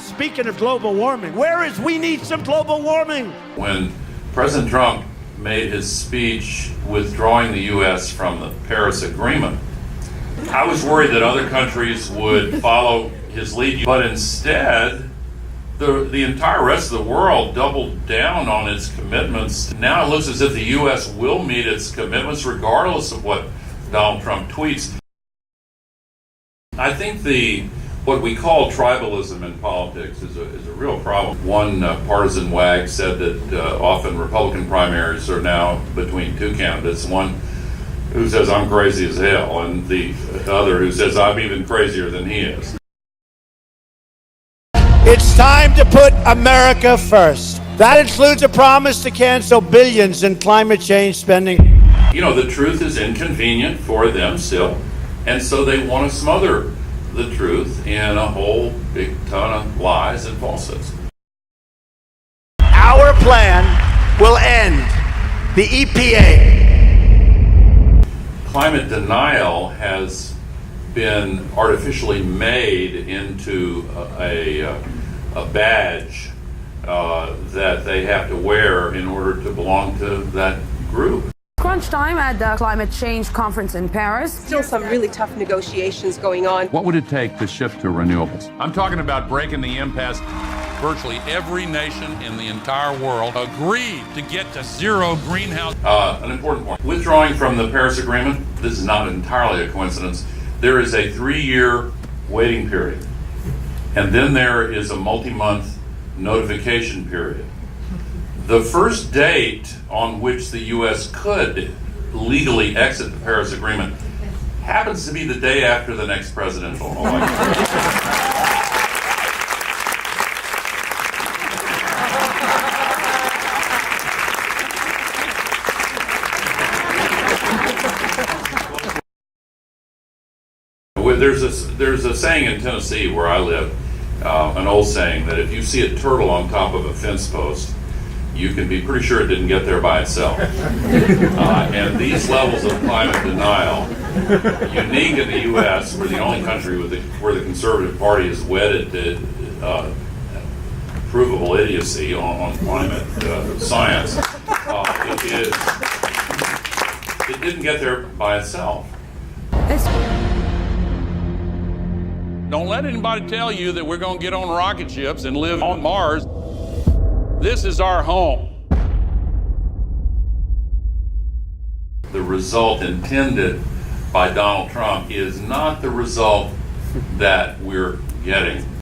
speaking of global warming, where is we need some global warming? When President Trump made his speech withdrawing the U.S. from the Paris Agreement, I was worried that other countries would follow his lead, but instead, the entire rest of the world doubled down on its commitments. Now it looks as if the U.S. will meet its commitments regardless of what Donald Trump tweets. I think what we call tribalism in politics is a real problem. One partisan wag said that often Republican primaries are now between two candidates, one who says I'm crazy as hell and the other who says I'm even crazier than he is. It's time to put America first. That includes a promise to cancel billions in climate change spending. You know, the truth is inconvenient for them still, and so they want to smother the truth in a whole big ton of lies and falsehoods. Our plan will end the EPA. Climate denial has been artificially made into a badge that they have to wear in order to belong to that group. Crunch time at the climate change conference in Paris. Still some really tough negotiations going on. What would it take to shift to renewables? I'm talking about breaking the impasse. Virtually every nation in the entire world agreed to get to zero greenhouse. An important point. Withdrawing from the Paris Agreement, this is not entirely a coincidence. There is a 3-year waiting period, and then there is a multi-month notification period. The first date on which the U.S. could legally exit the Paris Agreement happens to be the day after the next presidential election. There's a saying in Tennessee where I live, an old saying that if you see a turtle on top of a fence post, you can be pretty sure it didn't get there by itself. And these levels of climate denial, unique in the U.S., we're the only country where the Conservative Party is wedded to provable idiocy on climate science. It didn't get there by itself. Don't let anybody tell you that we're going to get on rocket ships and live on Mars. This is our home. The result intended by Donald Trump is not the result that we're getting.